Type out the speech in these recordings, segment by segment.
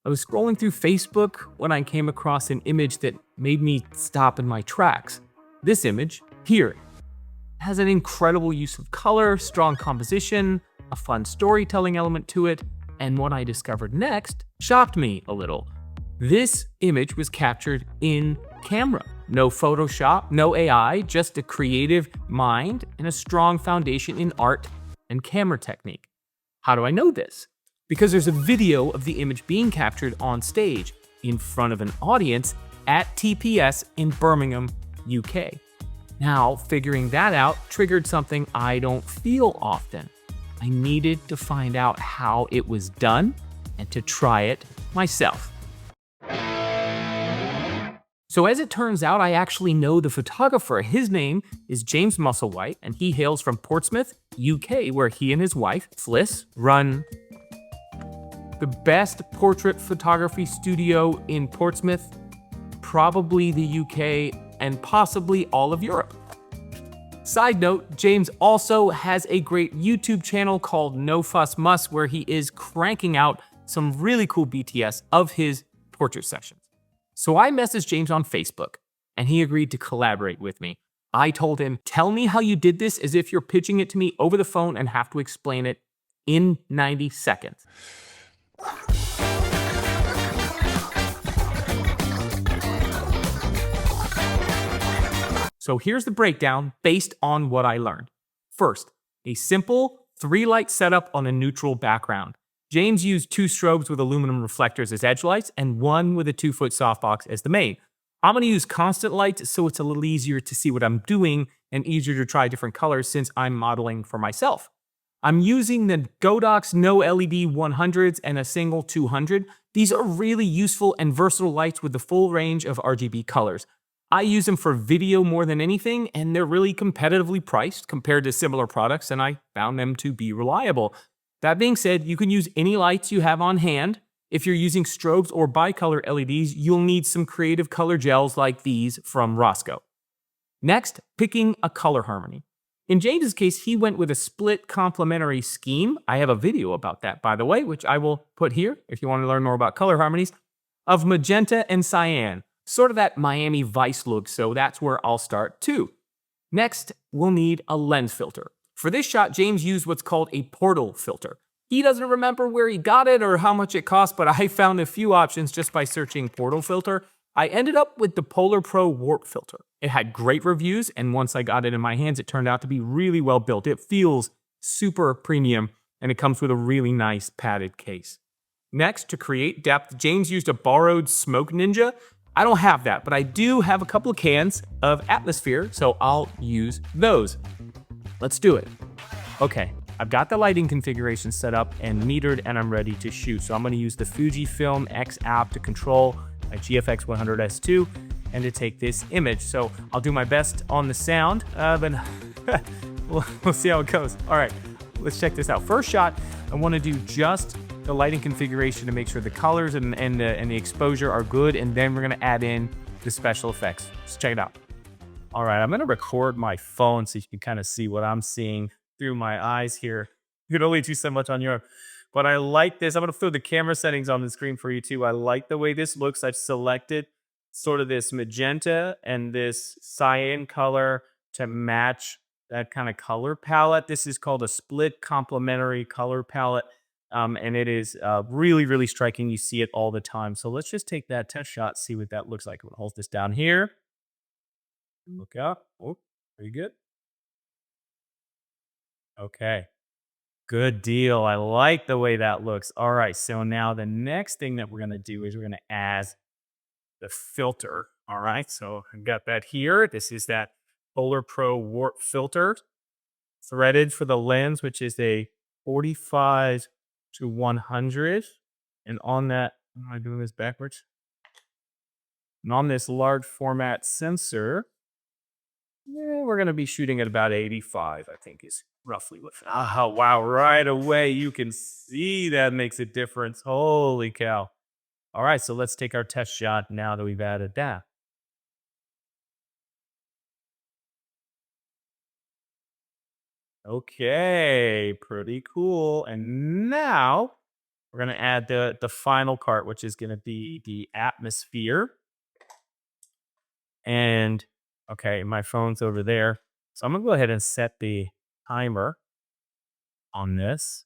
I was scrolling through Facebook when I came across an image that made me stop in my tracks. This image, here, has an incredible use of color, strong composition, a fun storytelling element to it, and what I discovered next shocked me a little. This image was captured in camera. No Photoshop, no AI, just a creative mind and a strong foundation in art and camera technique. How do I know this? Because there's a video of the image being captured on stage in front of an audience at TPS in Birmingham, UK. Now, figuring that out triggered something I don't feel often. I needed to find out how it was done and to try it myself. So as it turns out, I actually know the photographer. His name is James Musselwhite, and he hails from Portsmouth, UK, where he and his wife, Fliss, run the best portrait photography studio in Portsmouth, probably the UK, and possibly all of Europe. Side note, James also has a great YouTube channel called No Fuss Muss, where he is cranking out some really cool BTS of his portrait sessions. So I messaged James on Facebook, and he agreed to collaborate with me. I told him, tell me how you did this as if you're pitching it to me over the phone and have to explain it in 90 seconds. So here's the breakdown based on what I learned. First, a simple 3-light setup on a neutral background. James used 2 strobes with aluminum reflectors as edge lights and 1 with a 2-foot softbox as the main. I'm going to use constant light so it's a little easier to see what I'm doing and easier to try different colors since I'm modeling for myself. I'm using the Godox No LED 100s and a single 200. These are really useful and versatile lights with the full range of RGB colors. I use them for video more than anything, and they're really competitively priced compared to similar products, and I found them to be reliable. That being said, you can use any lights you have on hand. If you're using strobes or bicolor LEDs, you'll need some creative color gels like these from Roscoe. Next, picking a color harmony. In James's case, he went with a split complementary scheme. I have a video about that, by the way, which I will put here if you want to learn more about color harmonies, of magenta and cyan. Sort of that Miami Vice look, so that's where I'll start too. Next, we'll need a lens filter. For this shot, James used what's called a portal filter. He doesn't remember where he got it or how much it cost, but I found a few options just by searching portal filter. I ended up with the Polar Pro warp filter. It had great reviews, and once I got it in my hands, it turned out to be really well built. It feels super premium, and it comes with a really nice padded case. Next, to create depth, James used a borrowed Smoke Ninja. I don't have that, but I do have a couple of cans of Atmosphere, so I'll use those. Let's do it. Okay, I've got the lighting configuration set up and metered, and I'm ready to shoot. So I'm going to use the Fujifilm X app to control my GFX 100S2 and to take this image. So I'll do my best on the sound, but we'll see how it goes. All right, let's check this out. First shot, I want to do just the lighting configuration to make sure the colors and the exposure are good, and then we're going to add in the special effects. Let's check it out. All right, I'm going to record my phone so you can kind of see what I'm seeing through my eyes here. You can only do so much on your, but I like this. I'm going to throw the camera settings on the screen for you too. I like the way this looks. I've selected sort of this magenta and this cyan color to match that kind of color palette. This is called a split complementary color palette. And it is really, really striking. You see it all the time. So let's just take that test shot, see what that looks like. We'll hold this down here. Look out. Oh, pretty good. Okay. Good deal. I like the way that looks. All right. So now the next thing that we're going to do is we're going to add the filter. All right. So I've got that here. This is that Polar Pro warp filter threaded for the lens, which is a 45 to 100. And on that, am I doing this backwards? And on this large format sensor, we're going to be shooting at about 85, I think is roughly what. Oh, wow. Right away, you can see that makes a difference. Holy cow. All right, so let's take our test shot now that we've added that. Okay, pretty cool. And now we're gonna add the final part, which is gonna be the atmosphere. And okay, my phone's over there. So I'm gonna go ahead and set the timer on this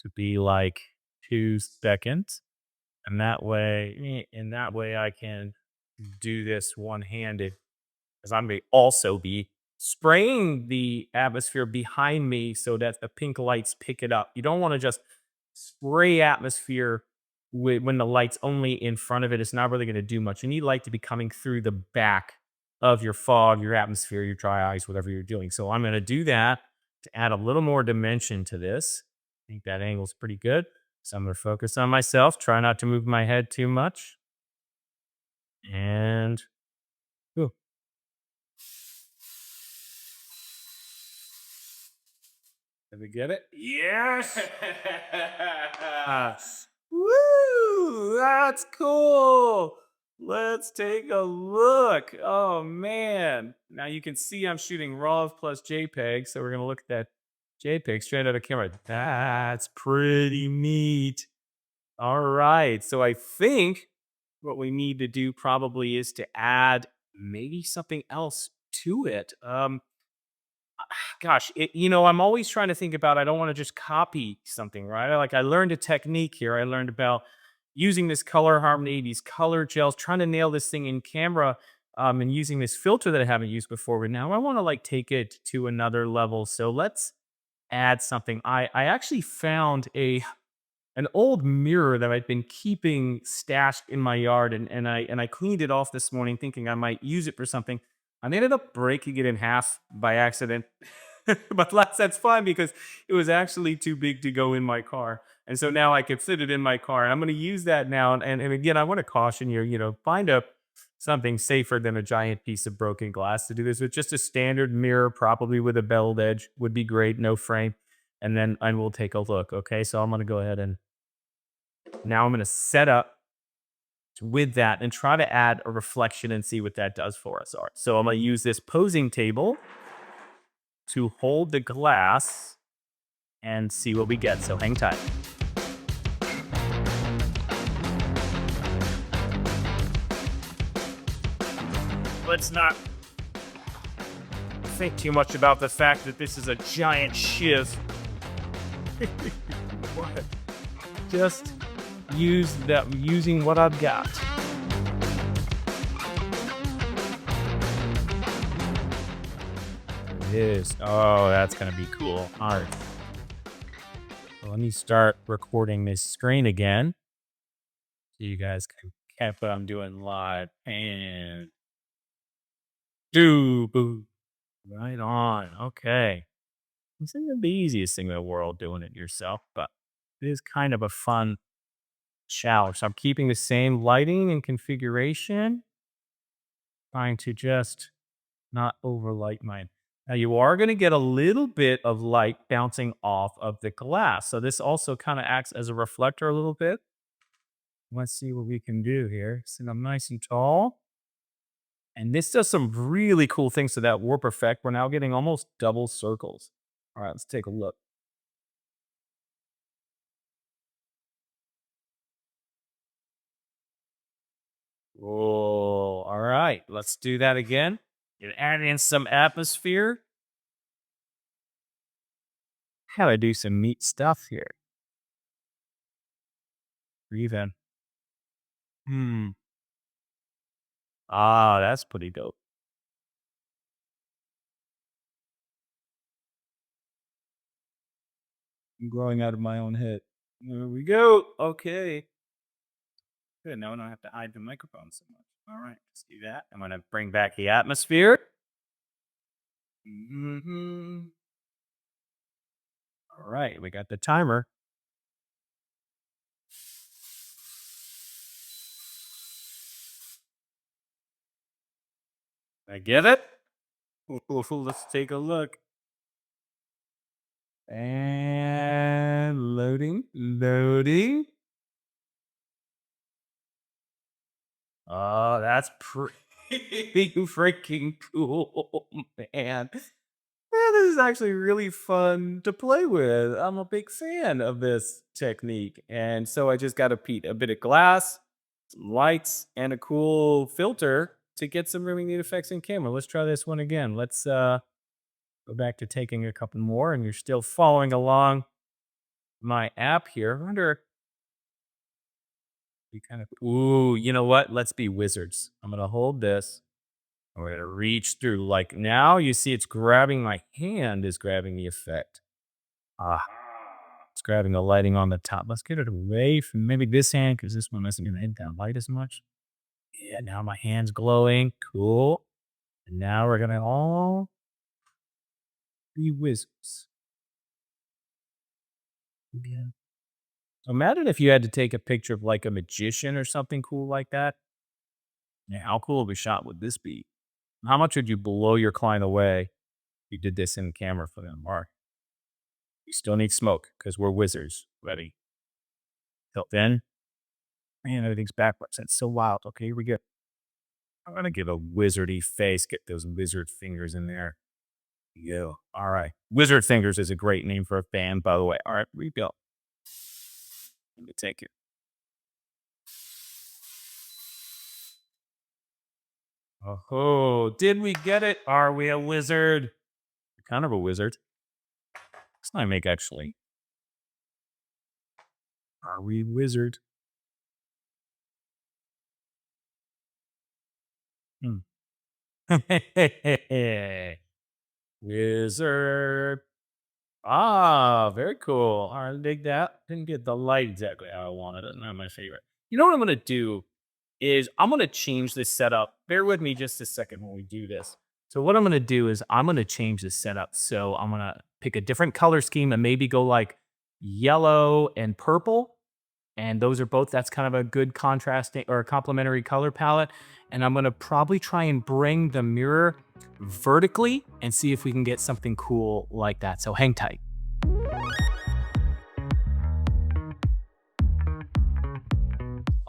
to be like 2 seconds. And that way I can do this one-handed because I'm going to also be spraying the atmosphere behind me so that the pink lights pick it up. You don't want to just spray atmosphere when the light's only in front of it. It's not really going to do much. You need light to be coming through the back of your fog, your atmosphere, your dry ice, whatever you're doing. So I'm going to do that to add a little more dimension to this. I think that angle's pretty good. So I'm going to focus on myself, try not to move my head too much. And ooh, did we get it? Yes! Woo! That's cool. Let's take a look. Oh man. Now you can see I'm shooting RAW plus JPEG, so we're gonna look at that JPEG straight out of camera. That's pretty neat. All right. So I think what we need to do probably is to add maybe something else to it. Gosh, I'm always trying to think about, I don't want to just copy something, right? Like I learned a technique here. I learned about using this color harmony, these color gels, trying to nail this thing in camera, and using this filter that I haven't used before. But now I want to like take it to another level. So let's add something. I actually found an old mirror that I'd been keeping stashed in my yard, and I cleaned it off this morning, thinking I might use it for something. I ended up breaking it in half by accident, but that's fine because it was actually too big to go in my car, and so now I can fit it in my car. And I'm going to use that now. And again, I want to caution you. Find something safer than a giant piece of broken glass to do this with. Just a standard mirror, probably with a beveled edge, would be great. No frame, and we'll take a look. Okay, so I'm going to go ahead and now I'm going to set up with that and try to add a reflection and see what that does for us. All right. So I'm going to use this posing table to hold the glass and see what we get. So hang tight. Let's not think too much about the fact that this is a giant shiz. What? Just using what I've got. There it is. Oh, that's gonna be cool. All right. So let me start recording this screen again, so you guys can catch what I'm doing live. And do boo. Right on. Okay. This isn't the easiest thing in the world doing it yourself, but it is kind of a fun challenge. So I'm keeping the same lighting and configuration, trying to just not overlight mine. Now you are going to get a little bit of light bouncing off of the glass. So this also kind of acts as a reflector a little bit. Let's see what we can do here. Sit up nice and tall. And this does some really cool things to that warp effect. We're now getting almost double circles. All right, let's take a look. Oh, all right. Let's do that again. You add in some atmosphere. How to do some neat stuff here. Breathe in. Ah, that's pretty dope. I'm growing out of my own head. There we go. Okay. Good. Now I don't have to hide the microphone so much. All right. Let's do that. I'm going to bring back the atmosphere. All right. We got the timer. I get it. Let's take a look. And loading. Oh, that's pretty freaking cool, man. Yeah, this is actually really fun to play with. I'm a big fan of this technique. And so I just got a bit of glass, some lights, and a cool filter to get some really neat effects in camera. Let's try this one again. Let's go back to taking a couple more, and you're still following along my app here. I wonder if we kind of, ooh, you know what? Let's be wizards. I'm going to hold this. I'm going to reach through. Like now, you see it's grabbing my hand, is grabbing the effect. Ah, it's grabbing the lighting on the top. Let's get it away from maybe this hand because this one isn't going to hit that light as much. Yeah, now my hand's glowing. Cool. And now we're going to all be wizards. Yeah. Imagine if you had to take a picture of like a magician or something cool like that. Yeah, how cool of a shot would this be? How much would you blow your client away if you did this in camera for them? Mark, we still need smoke because we're wizards. Ready? Till then, man, everything's backwards. That's so wild. Okay, here we go. I'm gonna give a wizardy face. Get those wizard fingers in there. Yeah. All right. Wizard Fingers is a great name for a band, by the way. All right, we go. Let me take it. Oh, did we get it? Are we a wizard? Kind of a wizard. It's not make actually. Are we wizard? Hmm. Wizard. Ah, very cool. All right, I dig that. Didn't get the light exactly how I wanted it. Not my favorite. You know what I'm gonna do is I'm gonna change this setup. Bear with me just a second when we do this. So what I'm gonna do is I'm gonna change this setup. So I'm gonna pick a different color scheme and maybe go like yellow and purple. And those are both, that's kind of a good contrasting or complementary color palette. And I'm gonna probably try and bring the mirror vertically and see if we can get something cool like that. So hang tight.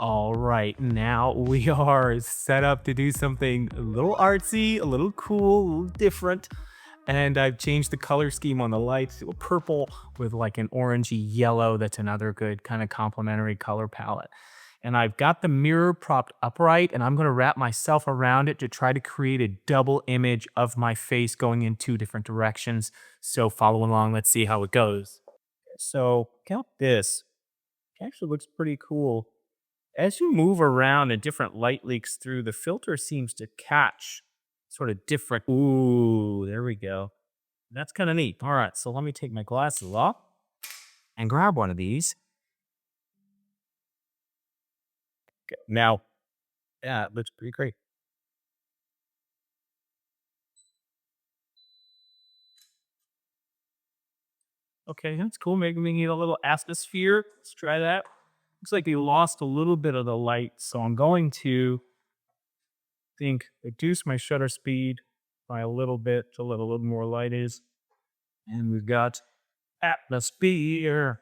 All right, now we are set up to do something a little artsy, a little cool, a little different. And I've changed the color scheme on the lights to a purple with like an orangey yellow. That's another good kind of complementary color palette. And I've got the mirror propped upright, and I'm gonna wrap myself around it to try to create a double image of my face going in two different directions. So follow along, let's see how it goes. So count this. It actually looks pretty cool. As you move around and different light leaks through, the filter seems to catch sort of different. Ooh, there we go. That's kind of neat. All right, so let me take my glasses off and grab one of these. Okay, now, yeah, it looks pretty great. Okay, that's cool. Maybe we need a little atmosphere. Let's try that. Looks like we lost a little bit of the light, so I'm going to think reduce my shutter speed by a little bit to let a little more light is. And we've got atmosphere.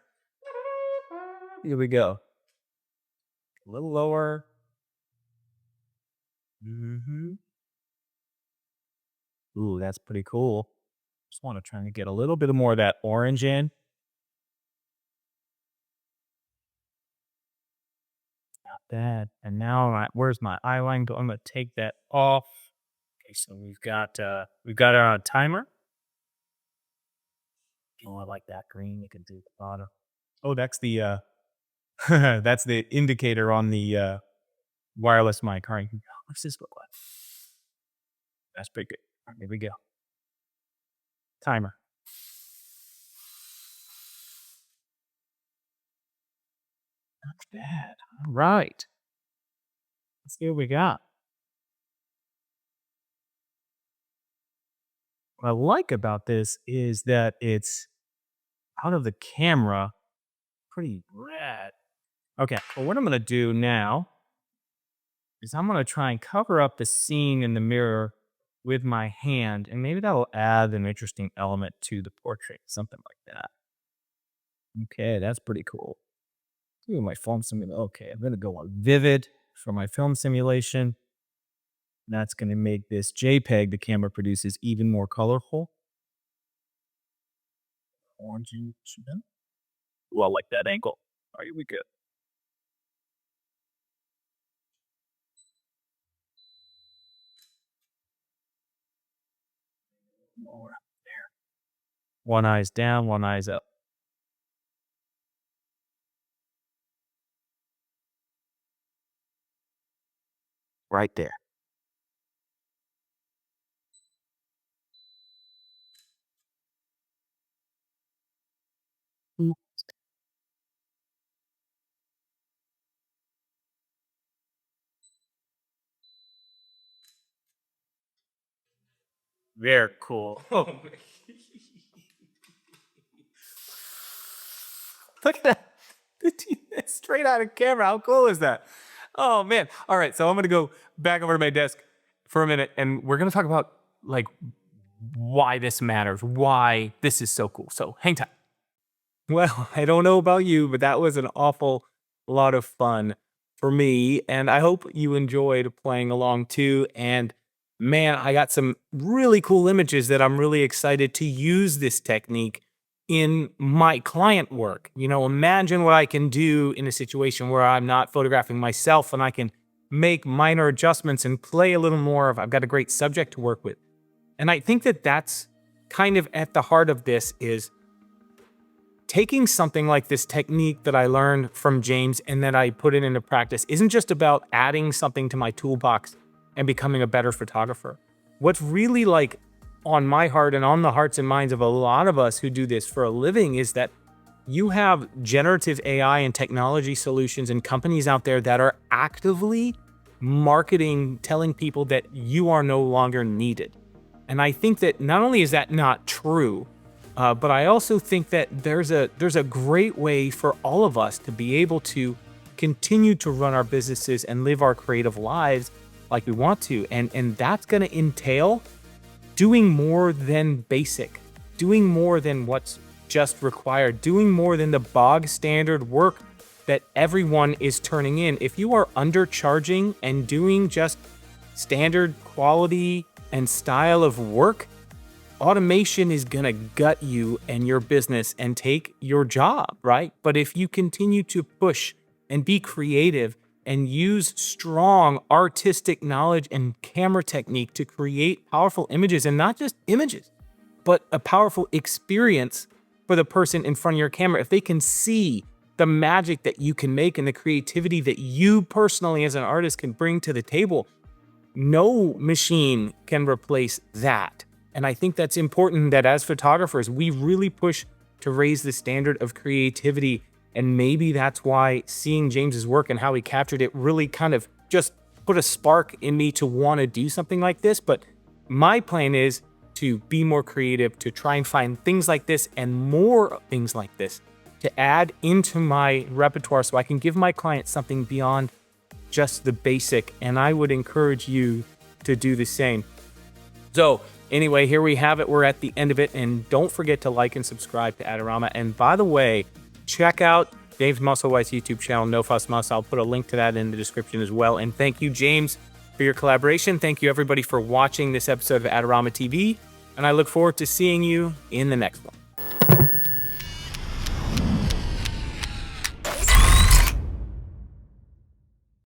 Here we go. A little lower. Mm-hmm. Ooh, that's pretty cool. Just want to try and get a little bit more of that orange in. Not bad. And now, where's my eyeline? I'm gonna take that off. Okay, so we've got our timer. Oh, I like that green. You can do the bottom. Oh, that's the that's the indicator on the wireless mic. All right, what's this look like? That's pretty good. All right, here we go. Timer. Not bad. All right. Let's see what we got. What I like about this is that it's out of the camera, pretty rad. Okay, well, what I'm gonna do now is I'm gonna try and cover up the scene in the mirror with my hand, and maybe that'll add an interesting element to the portrait, something like that. Okay, that's pretty cool. Ooh, my film simulation. Okay, I'm gonna go on vivid for my film simulation. That's gonna make this JPEG the camera produces even more colorful. orangey chin. Ooh, I like that angle. All right, we good. More there. One eye's down, one eye's up. Right there. Mm. Very cool. Oh, look at that. It's straight out of camera. How cool is that? Oh man. All right, so I'm gonna go back over to my desk for a minute and we're gonna talk about like why this matters, why this is so cool. So hang tight. Well, I don't know about you, but that was an awful lot of fun for me. And I hope you enjoyed playing along too. And man, I got some really cool images that I'm really excited to use this technique in my client work. You know, imagine what I can do in a situation where I'm not photographing myself and I can make minor adjustments and play a little more of, I've got a great subject to work with. And I think that that's kind of at the heart of this is taking something like this technique that I learned from James and that I put it into practice isn't just about adding something to my toolbox and becoming a better photographer. What's really like on my heart and on the hearts and minds of a lot of us who do this for a living is that you have generative AI and technology solutions and companies out there that are actively marketing, telling people that you are no longer needed. And I think that not only is that not true, but I also think that there's a great way for all of us to be able to continue to run our businesses and live our creative lives like we want to. And that's going to entail doing more than basic, doing more than what's just required, doing more than the bog standard work that everyone is turning in. If you are undercharging and doing just standard quality and style of work, automation is gonna gut you and your business and take your job, right? But if you continue to push and be creative and use strong artistic knowledge and camera technique to create powerful images, and not just images, but a powerful experience for the person in front of your camera, if they can see the magic that you can make and the creativity that you personally as an artist can bring to the table, no machine can replace that. And I think that's important that as photographers, we really push to raise the standard of creativity. And maybe that's why seeing James's work and how he captured it really kind of just put a spark in me to want to do something like this. But my plan is to be more creative, to try and find things like this and more things like this to add into my repertoire so I can give my clients something beyond just the basic. And I would encourage you to do the same. So anyway, here we have it. We're at the end of it. And don't forget to like and subscribe to Adorama. And by the way, check out James Musselwhite's YouTube channel, No Fuss Muss. I'll put a link to that in the description as well. And thank you, James, for your collaboration. Thank you, everybody, for watching this episode of Adorama TV. And I look forward to seeing you in the next one.